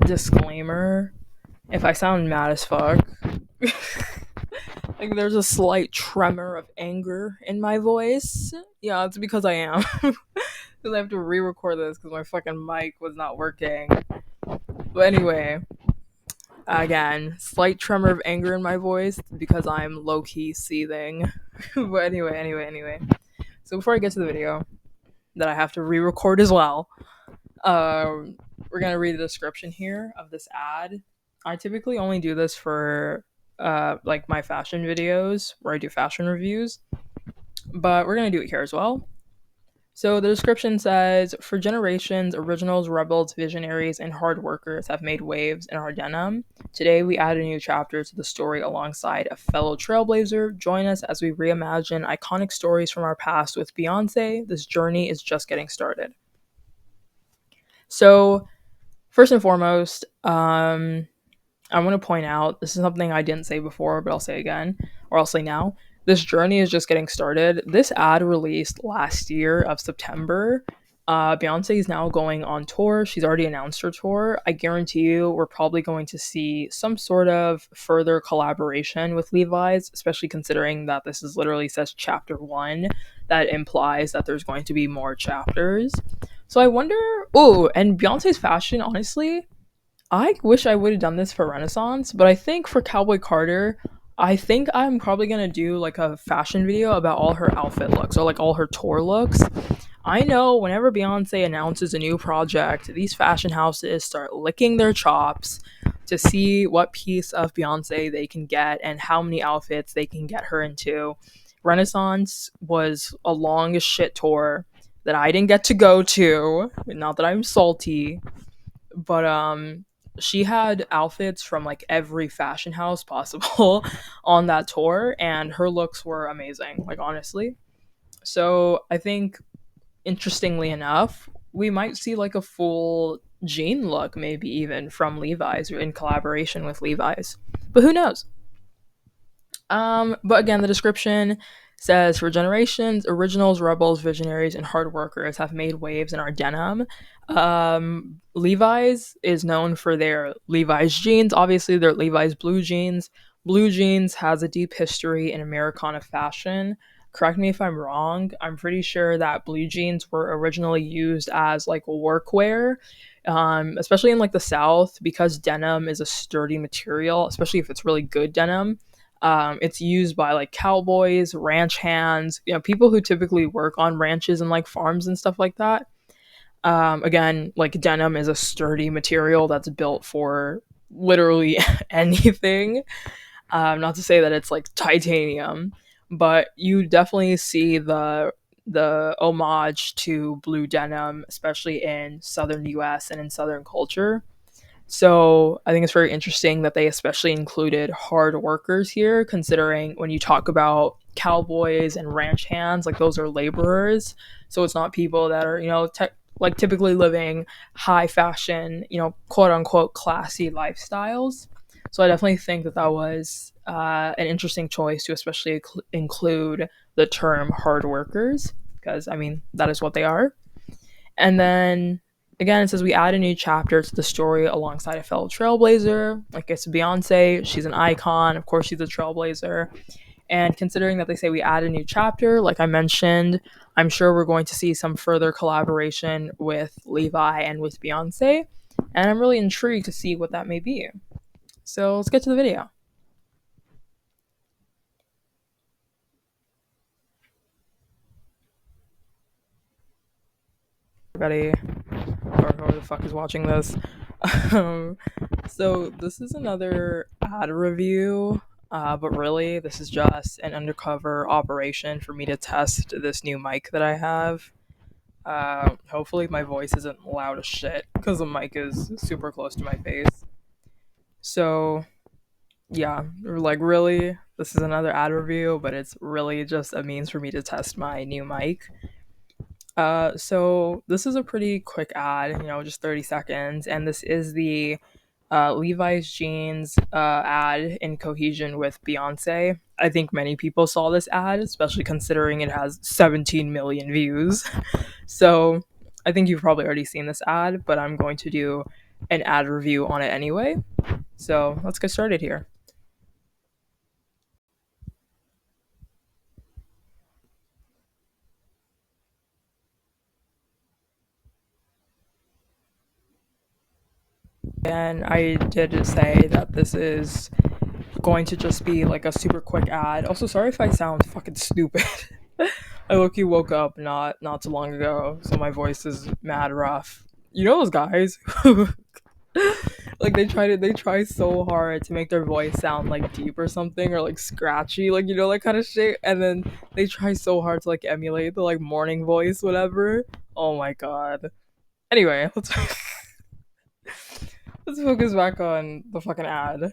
disclaimer, if I sound mad as fuck, like there's a slight tremor of anger in my voice. Yeah, it's because I am. Because I have to re-record this because my fucking mic was not working. But anyway, again, slight tremor of anger in my voice because I'm low-key seething. But anyway. So before I get to the video that I have to re-record as well, we're gonna read the description here of this ad. I typically only do this for like my fashion videos where I do fashion reviews, but we're gonna do it here as well. So the description says, for generations, originals, rebels, visionaries, and hard workers have made waves in our denim. Today we add a new chapter to the story alongside a fellow trailblazer. Join us as we reimagine iconic stories from our past with Beyonce. This journey is just getting started. So first and foremost, I want to point out this is something I didn't say before, but I'll say again, or I'll say now. This journey is just getting started. This ad released last year of September. Beyonce is now going on tour. She's already announced her tour. I guarantee you we're probably going to see some sort of further collaboration with Levi's, especially considering that this is literally says chapter 1. That implies that there's going to be more chapters. So I wonder, oh, and Beyonce's fashion, honestly, I wish I would have done this for Renaissance, but I think for Cowboy Carter, I think I'm probably gonna do like a fashion video about all her outfit looks or like all her tour looks. I know whenever Beyonce announces a new project, these fashion houses start licking their chops to see what piece of Beyonce they can get and how many outfits they can get her into. Renaissance was a long as shit tour that I didn't get to go to. Not that I'm salty, but she had outfits from like every fashion house possible on that tour, and her looks were amazing, like honestly. So I think, interestingly enough, we might see like a full jean look, maybe even from Levi's or in collaboration with Levi's, but who knows. But again, the description says, for generations, originals, rebels, visionaries, and hard workers have made waves in our denim. Levi's is known for their Levi's jeans. Obviously, they're Levi's blue jeans. Blue jeans has a deep history in Americana fashion. Correct me if I'm wrong. I'm pretty sure that blue jeans were originally used as like workwear, especially in like the South, because denim is a sturdy material, especially if it's really good denim. It's used by like cowboys, ranch hands, people who typically work on ranches and like farms and stuff like that. Again, like denim is a sturdy material that's built for literally anything. Not to say that it's like titanium, but you definitely see the homage to blue denim, especially in southern US and in southern culture. So I think it's very interesting that they especially included hard workers here, considering when you talk about cowboys and ranch hands, like those are laborers. So it's not people that are, like typically living high fashion, quote unquote classy lifestyles. So I definitely think that that was an interesting choice to especially include the term hard workers, because I mean, that is what they are. And then again, it says we add a new chapter to the story alongside a fellow trailblazer. Like it's Beyonce, she's an icon. Of course, she's a trailblazer. And considering that they say we add a new chapter, like I mentioned, I'm sure we're going to see some further collaboration with Levi and with Beyonce. And I'm really intrigued to see what that may be. So let's get to the video. Everybody, or whoever the fuck is watching this. Um, so this is another ad review, but really this is just an undercover operation for me to test this new mic that I have. Hopefully my voice isn't loud as shit because the mic is super close to my face. So yeah, like really, this is another ad review, but it's really just a means for me to test my new mic. So this is a pretty quick ad, just 30 seconds, and this is the Levi's jeans ad in cohesion with Beyonce. I think many people saw this ad, especially considering it has 17 million views. So I think you've probably already seen this ad, but I'm going to do an ad review on it anyway. So let's get started here. And I did say that this is going to just be like a super quick ad. Also, sorry if I sound fucking stupid. I low-key woke up not too long ago, so my voice is mad rough. You know those guys who like they try so hard to make their voice sound like deep or something or like scratchy, like you know that kind of shit, and then they try so hard to like emulate the like morning voice, whatever. Oh my god. Anyway, let's focus back on the fucking ad.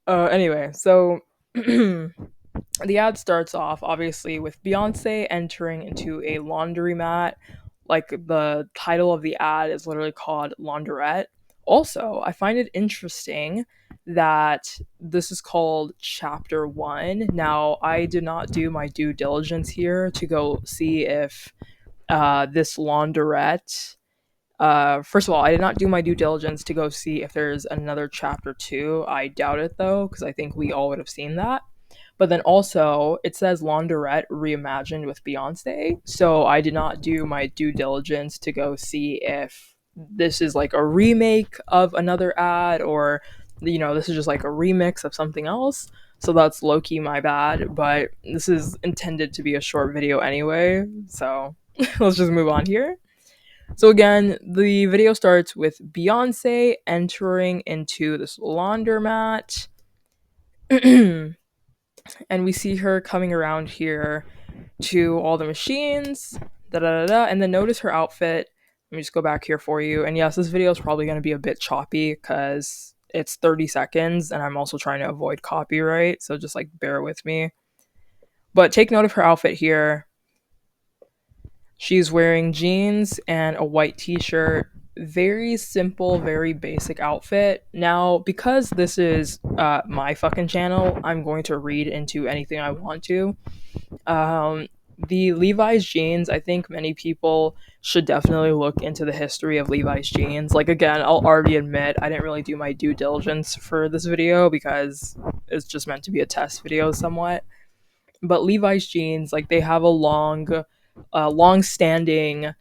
Anyway, so the ad starts off obviously with Beyonce entering into a laundromat. Like the title of the ad is literally called Laundrette. Also, I find it interesting that this is called Chapter 1. Now, I did not do my due diligence here to go see if this laundrette. First of all, I did not do my due diligence to go see if there's another chapter 2. I doubt it though, because I think we all would have seen that. But then also, it says Laundrette reimagined with Beyonce. So I did not do my due diligence to go see if this is like a remake of another ad or, you know, this is just like a remix of something else. So that's low key my bad. But this is intended to be a short video anyway. So let's just move on here. So again, the video starts with Beyonce entering into this laundromat. And we see her coming around here to all the machines, da da da da, and then notice her outfit. Let me just go back here for you. And yes, this video is probably going to be a bit choppy because it's 30 seconds, and I'm also trying to avoid copyright, so just like bear with me. But take note of her outfit here. She's wearing jeans and a white t-shirt. Very simple, very basic outfit. Now, because this is my fucking channel, I'm going to read into anything I want to. Um, the Levi's jeans, I think many people should definitely look into the history of Levi's jeans. Like, again, I'll already admit I didn't really do my due diligence for this video because it's just meant to be a test video somewhat. But Levi's jeans, like, they have a long standing,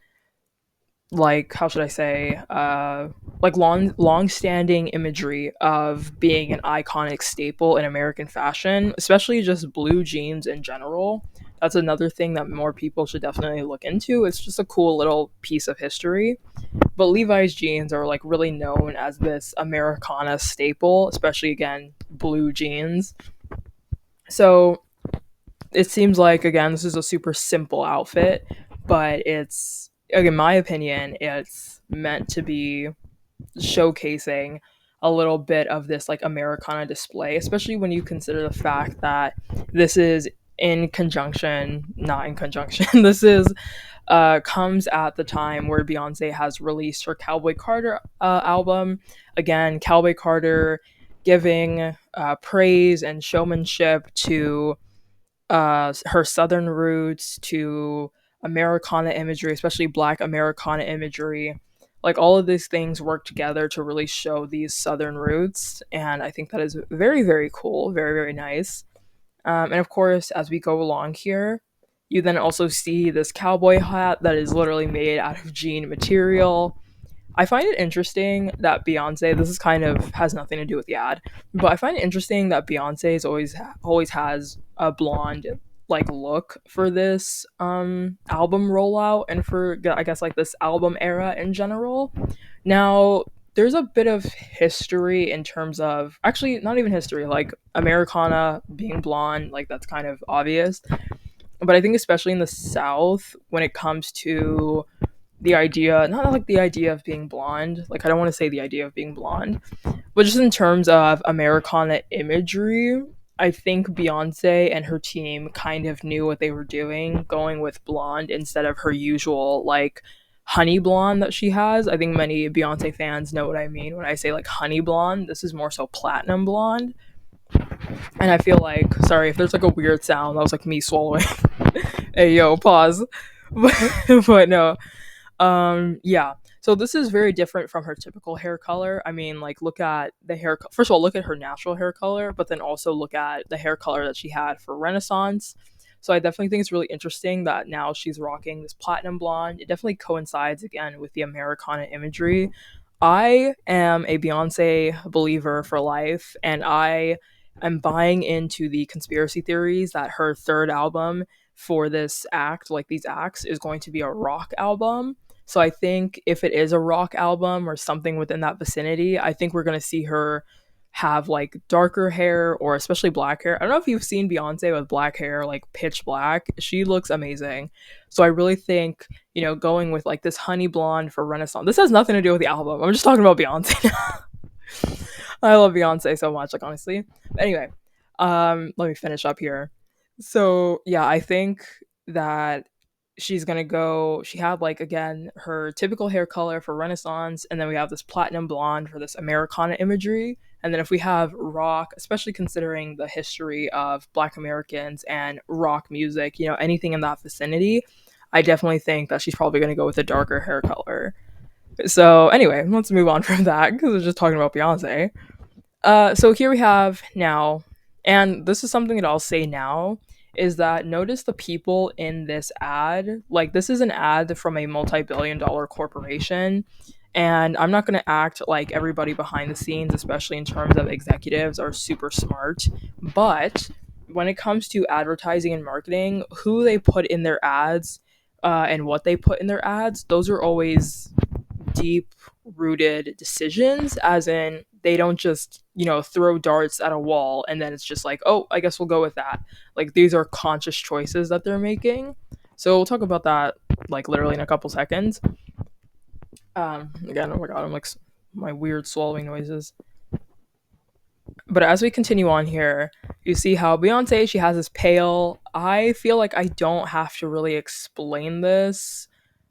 like, how should I say, like long standing imagery of being an iconic staple in American fashion, especially just blue jeans in general. That's another thing that more people should definitely look into. It's just a cool little piece of history. But Levi's jeans are like really known as this Americana staple, especially again blue jeans. So it seems like, again, this is a super simple outfit, but it's, in my opinion, it's meant to be showcasing a little bit of this like Americana display, especially when you consider the fact that this is in conjunction, not in conjunction, this is comes at the time where Beyonce has released her Cowboy Carter album. Again, Cowboy Carter giving praise and showmanship to her southern roots, to Americana imagery, especially Black Americana imagery. Like all of these things work together to really show these southern roots, and I think that is very, very cool, very, very nice. And of course, as we go along here, you then also see this cowboy hat that is literally made out of jean material. I find it interesting that Beyonce, this is kind of has nothing to do with the ad, but I find it interesting that Beyonce is always has a blonde like look for this album rollout and for, I guess, like this album era in general. Now, there's a bit of history in terms of, actually not even history, like Americana being blonde, like that's kind of obvious. But I think especially in the South when it comes to the idea, not like the idea of being blonde, like I don't want to say the idea of being blonde, but just in terms of Americana imagery, I think Beyonce and her team kind of knew what they were doing, going with blonde instead of her usual like honey blonde that she has. I think many Beyonce fans know what I mean when I say like honey blonde. This is more so platinum blonde. And I feel like, sorry if there's like a weird sound, that was like me swallowing. Hey yo, pause. But no, yeah. So this is very different from her typical hair color. I mean, like look at the hair. First of all, look at her natural hair color, but then also look at the hair color that she had for Renaissance. So I definitely think it's really interesting that now she's rocking this platinum blonde. It definitely coincides again with the Americana imagery. I am a Beyonce believer for life, and I am buying into the conspiracy theories that her third album for this act, like these acts, is going to be a rock album. So I think if it is a rock album or something within that vicinity, I think we're going to see her have like darker hair or especially black hair. I don't know if you've seen Beyonce with black hair, like pitch black. She looks amazing. So I really think, going with like this honey blonde for Renaissance. This has nothing to do with the album. I'm just talking about Beyonce now. I love Beyonce so much, like honestly. But anyway, let me finish up here. So yeah, I think that she's gonna go. She had like again her typical hair color for Renaissance, and then we have this platinum blonde for this Americana imagery. And then if we have rock, especially considering the history of Black Americans and rock music, anything in that vicinity, I definitely think that she's probably gonna go with a darker hair color. So anyway, let's move on from that because we're just talking about Beyonce. So here we have now, and this is something that I'll say now, is that notice the people in this ad. Like, this is an ad from a multi billion dollar corporation, and I'm not going to act like everybody behind the scenes, especially in terms of executives, are super smart. But when it comes to advertising and marketing, who they put in their ads and what they put in their ads, those are always deep rooted decisions, as in they don't just throw darts at a wall and then it's just like, oh, I guess we'll go with that. Like, these are conscious choices that they're making. So we'll talk about that like literally in a couple seconds. Again, oh my god, I'm like my weird swallowing noises. But as we continue on here, you see how Beyonce, she has this pale. I feel like I don't have to really explain this.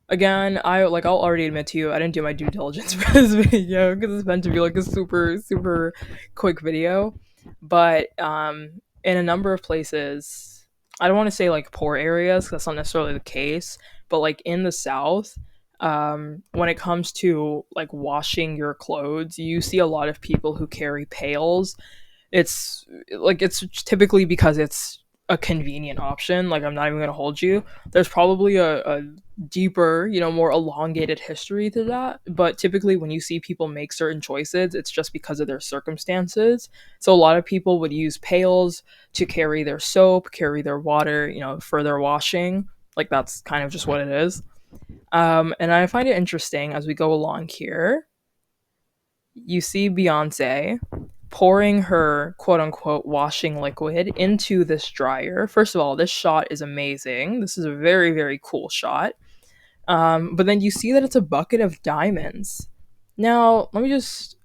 Again, I'll already admit to you, I didn't do my due diligence for this video because it's meant to be like a super super quick video. But in a number of places, I don't want to say like poor areas, 'cause that's not necessarily the case, but like in the South, when it comes to like washing your clothes, you see a lot of people who carry pails. It's typically because it's a convenient option. Like, I'm not even gonna hold you. There's probably a deeper, more elongated history to that. But typically when you see people make certain choices, it's just because of their circumstances. So a lot of people would use pails to carry their soap, carry their water, for their washing. Like, that's kind of just what it is. And I find it interesting as we go along here. You see Beyonce pouring her quote unquote washing liquid into this dryer. First of all, this shot is amazing. This is a very, very cool shot. But then you see that it's a bucket of diamonds. Now, let me just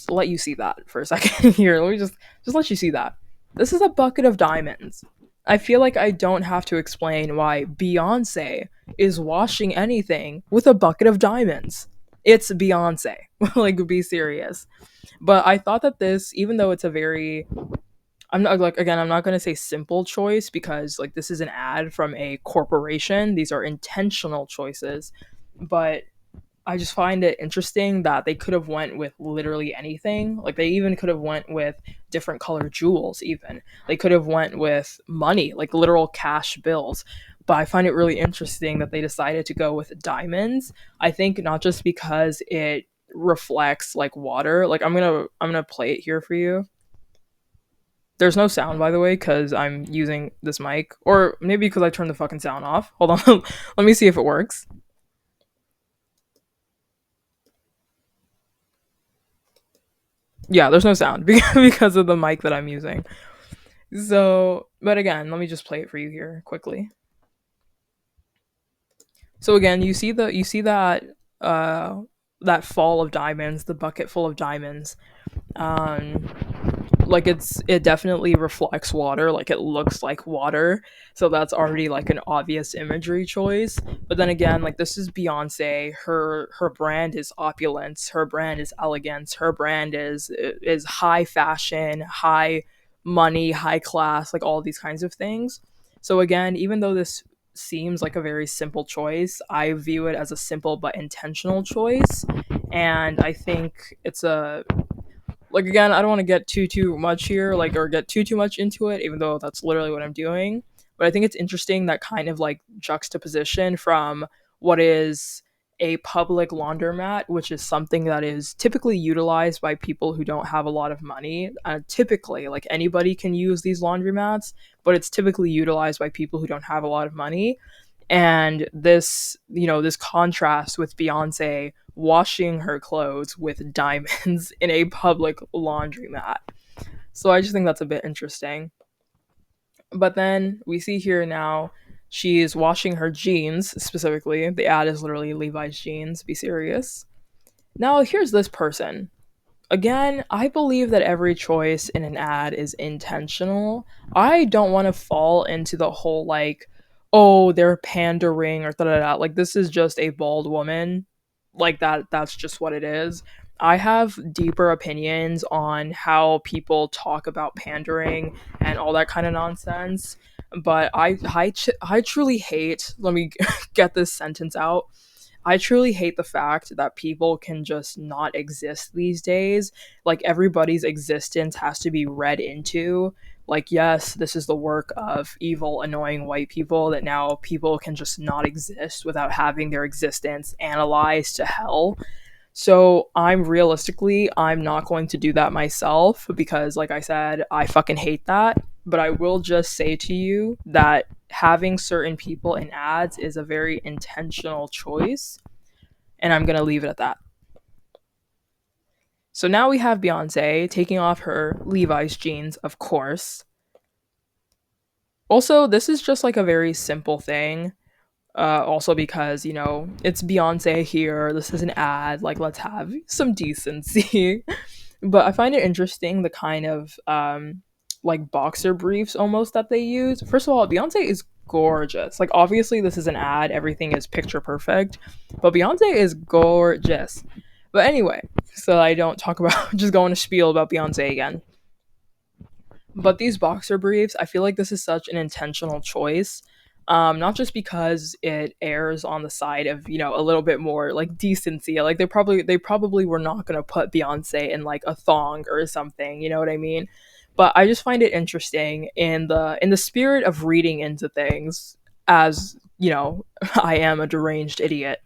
let you see that for a second here. Let me just let you see that. This is a bucket of diamonds. I feel like I don't have to explain why Beyonce is washing anything with a bucket of diamonds. It's Beyonce. Like, be serious. But I thought that this, even though it's a very, I'm not like, again, I'm not going to say simple choice because like this is an ad from a corporation. These are intentional choices. But I just find it interesting that they could have went with literally anything. Like, they even could have went with different color jewels. Even they could have went with money, like literal cash bills. But I find it really interesting that they decided to go with diamonds. I think not just because it reflects like water. Like, I'm gonna play it here for you. There's no sound, by the way, because I'm using this mic, or maybe because I turned the fucking sound off. Hold on, let me see if it works. Yeah, there's no sound because of the mic that I'm using. So, but again, let me just play it for you here quickly. So again, you see uh that fall of diamonds, the bucket full of diamonds. Um like, it definitely reflects water, like it looks like water. So that's already like an obvious imagery choice. But then again, like, this is Beyonce. Her brand is opulence, her brand is elegance, her brand is high fashion, high money, high class, like all these kinds of things. So again, even though this seems like a very simple choice. I view it as a simple but intentional choice. And I think it's a, like, again, I don't want to get too much here, like, or get too much into it, even though that's literally what I'm doing. But I think it's interesting that kind of like juxtaposition from what is a public laundromat, which is something that is typically utilized by people who don't have a lot of money. Typically, like, anybody can use these laundromats, but it's typically utilized by people who don't have a lot of money. And this, this contrast with Beyonce washing her clothes with diamonds in a public laundromat. So I just think that's a bit interesting. But then we see here now she's washing her jeans, specifically. The ad is literally Levi's jeans, be serious. Now here's this person. Again, I believe that every choice in an ad is intentional. I don't want to fall into the whole like, oh, they're pandering or da da da. Like, this is just a bald woman. Like, that's just what it is. I have deeper opinions on how people talk about pandering and all that kind of nonsense. But I truly hate, let me get this sentence out. I truly hate the fact that people can just not exist these days. Like, everybody's existence has to be read into. Like, yes, this is the work of evil, annoying white people, that now people can just not exist without having their existence analyzed to hell. So I'm not going to do that myself because, like I said, I fucking hate that. But I will just say to you that having certain people in ads is a very intentional choice, and I'm gonna leave it at that. So now we have Beyonce taking off her Levi's jeans, of course. Also, this is just like a very simple thing. Also because, it's Beyonce here. This is an ad. Like, let's have some decency. But I find it interesting the kind of like boxer briefs almost that they use. First of all, Beyonce is gorgeous. Like, obviously this is an ad, everything is picture perfect, but Beyonce is gorgeous. But anyway, so I don't talk about just going to spiel about Beyonce again. But these boxer briefs, I feel like this is such an intentional choice. Not just because it airs on the side of, a little bit more like decency. Like, they probably were not gonna put Beyonce in like a thong or something, you know what I mean? But I just find it interesting in the spirit of reading into things, as I am a deranged idiot.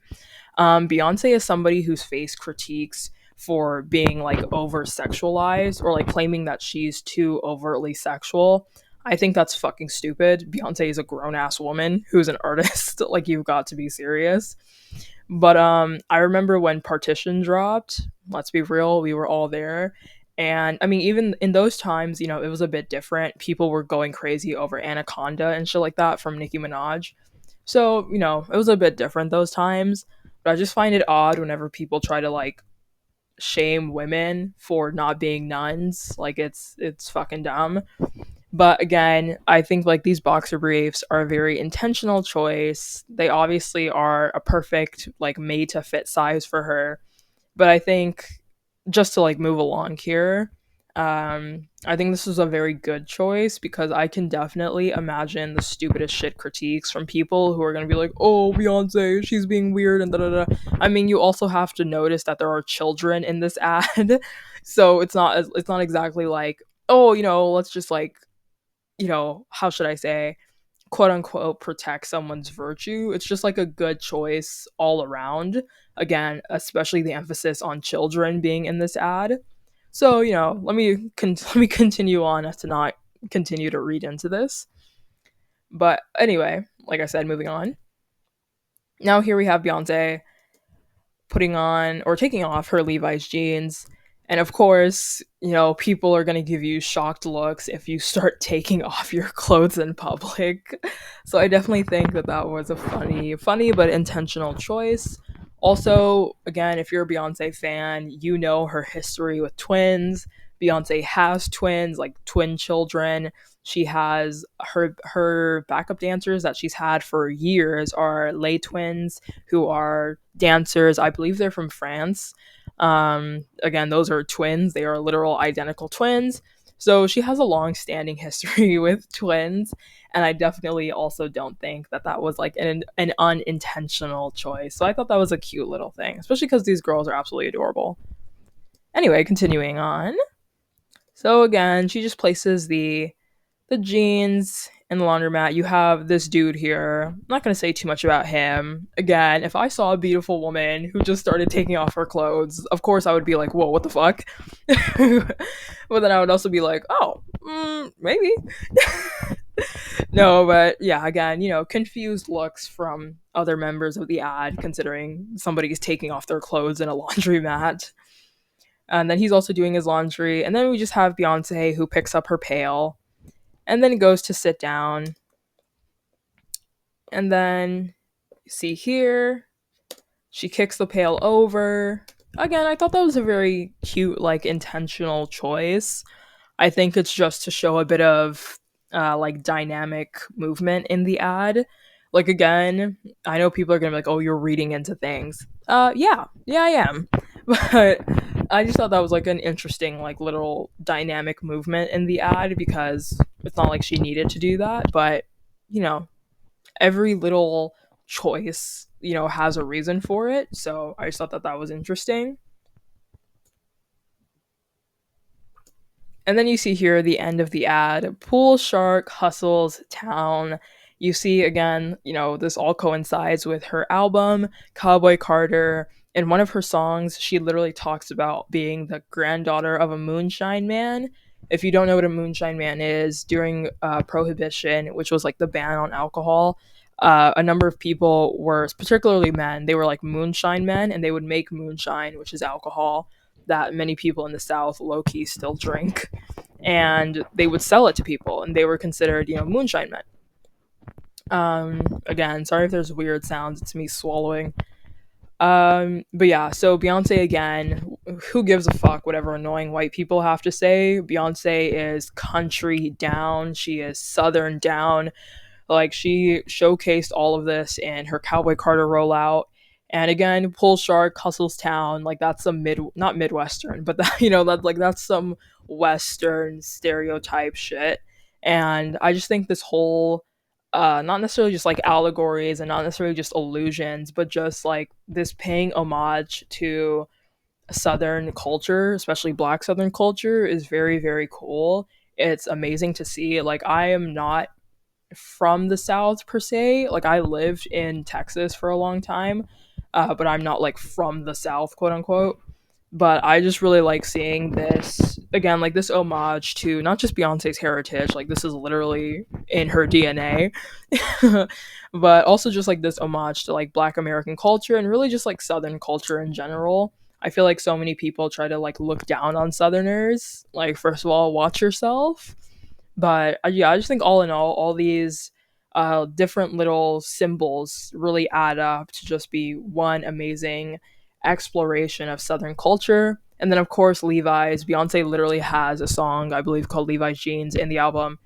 Beyonce is somebody whose face critiques for being like over sexualized or like claiming that she's too overtly sexual. I think that's fucking stupid. Beyonce is a grown ass woman who's an artist. Like, you've got to be serious. But I remember when Partition dropped, let's be real, we were all there. And I mean, even in those times, it was a bit different. People were going crazy over Anaconda and shit like that from Nicki Minaj. So, it was a bit different those times. But I just find it odd whenever people try to like shame women for not being nuns. Like, it's fucking dumb. But again, I think like these boxer briefs are a very intentional choice. They obviously are a perfect like made to fit size for her. But I think, just to like move along here, I think this is a very good choice because I can definitely imagine the stupidest shit critiques from people who are gonna be like, "Oh, Beyonce, she's being weird," and da da da. I mean, you also have to notice that there are children in this ad, so it's not exactly like, oh, let's just like, how should I say, quote unquote, protect someone's virtue. It's just like a good choice all around. Again, especially the emphasis on children being in this ad. So, let me continue on as to not continue to read into this. But anyway, like I said, moving on. Now here we have Beyonce putting on or taking off her Levi's jeans. And of course, people are going to give you shocked looks if you start taking off your clothes in public. So I definitely think that that was a funny but intentional choice. Also, again, if you're a Beyonce fan, you know her history with twins. Beyonce has twins, like twin children. She has her backup dancers that she's had for years are lay twins, who are dancers. I believe they're from France. Again, those are twins. They are literal identical twins. So she has a long standing history with twins. And I definitely also don't think that that was like an unintentional choice. So I thought that was a cute little thing, especially because these girls are absolutely adorable. Anyway, continuing on. So again, she just places the jeans and the laundromat. You have this dude here. I'm not going to say too much about him. Again, if I saw a beautiful woman who just started taking off her clothes, of course I would be like, whoa, what the fuck? But then I would also be like, oh, maybe. No, but yeah, again, confused looks from other members of the ad, considering somebody's taking off their clothes in a laundromat. And then he's also doing his laundry. And then we just have Beyonce who picks up her pail and then goes to sit down. And then see here, she kicks the pail over. Again, I thought that was a very cute, like intentional choice. I think it's just to show a bit of like dynamic movement in the ad. Like again, I know people are gonna be like, "Oh, you're reading into things." Yeah, I am. But I just thought that was like an interesting, like little dynamic movement in the ad because it's not like she needed to do that, but you know, every little choice, has a reason for it. So I just thought that that was interesting. And then you see here the end of the ad, Pool Shark hustles town. You see again, this all coincides with her album, Cowboy Carter. In one of her songs, she literally talks about being the granddaughter of a moonshine man. If you don't know what a moonshine man is, during Prohibition, which was like the ban on alcohol, a number of people were, particularly men, they were like moonshine men, and they would make moonshine, which is alcohol that many people in the South low key still drink, and they would sell it to people, and they were considered, moonshine men. Again, sorry if there's weird sounds. It's me swallowing. But yeah, so Beyonce again. Who gives a fuck whatever annoying white people have to say? Beyonce is country down. She is southern down. Like she showcased all of this in her Cowboy Carter rollout. And again, Pull Shark, Hustles Town, like that's some not Midwestern, but that that's some Western stereotype shit. And I just think this whole not necessarily just like allegories and not necessarily just illusions, but just like this paying homage to Southern culture, especially Black Southern culture, is very, very cool. It's amazing to see. Like I am not from the South per se. Like I lived in Texas for a long time, but I'm not like from the South, quote unquote. But I just really like seeing this again, like this homage to not just Beyonce's heritage, like this is literally in her DNA, but also just like this homage to like Black American culture and really just like Southern culture in general. I feel like so many people try to like look down on Southerners. Like, first of all, watch yourself. But yeah, I just think all in all these different little symbols really add up to just be one amazing exploration of Southern culture. And then, of course, Levi's. Beyonce literally has a song, I believe, called Levi's Jeans in the album.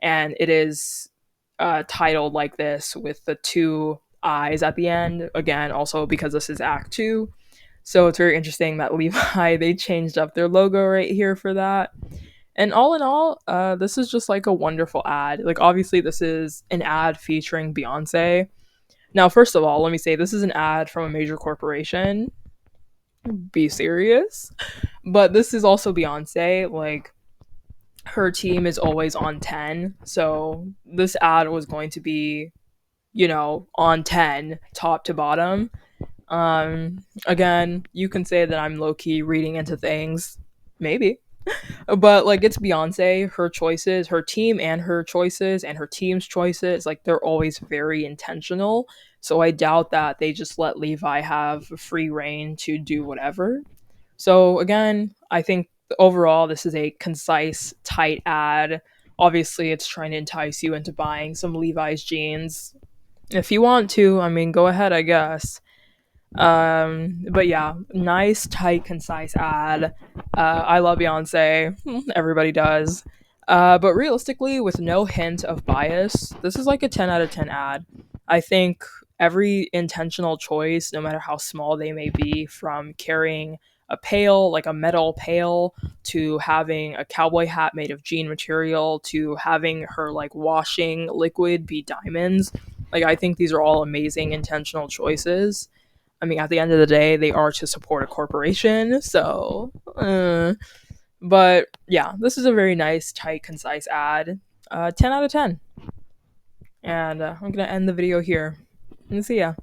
And it is titled like this with the two eyes at the end. Again, also because this is Act Two. So it's very interesting that Levi, they changed up their logo right here for that. And all in all, this is just like a wonderful ad. Like, obviously, this is an ad featuring Beyonce. Now, first of all, let me say this is an ad from a major corporation. Be serious. But this is also Beyonce. Like, her team is always on 10. So, this ad was going to be, on 10, top to bottom. Again, you can say that I'm low key reading into things. Maybe. But like it's Beyonce, her choices, her team and her team's choices, like they're always very intentional. So I doubt that they just let Levi have free reign to do whatever. So again, I think overall this is a concise, tight ad. Obviously, it's trying to entice you into buying some Levi's jeans. If you want to, I mean, go ahead, I guess. But yeah, nice, tight, concise ad. I love Beyonce. Everybody does. But realistically, with no hint of bias, this is like a 10 out of 10 ad. I think every intentional choice, no matter how small they may be, from carrying a pail, like a metal pail, to having a cowboy hat made of jean material to having her like washing liquid be diamonds. Like I think these are all amazing intentional choices. I mean, at the end of the day, they are to support a corporation, so. But yeah, this is a very nice, tight, concise ad. 10 out of 10. And I'm gonna end the video here. And see ya.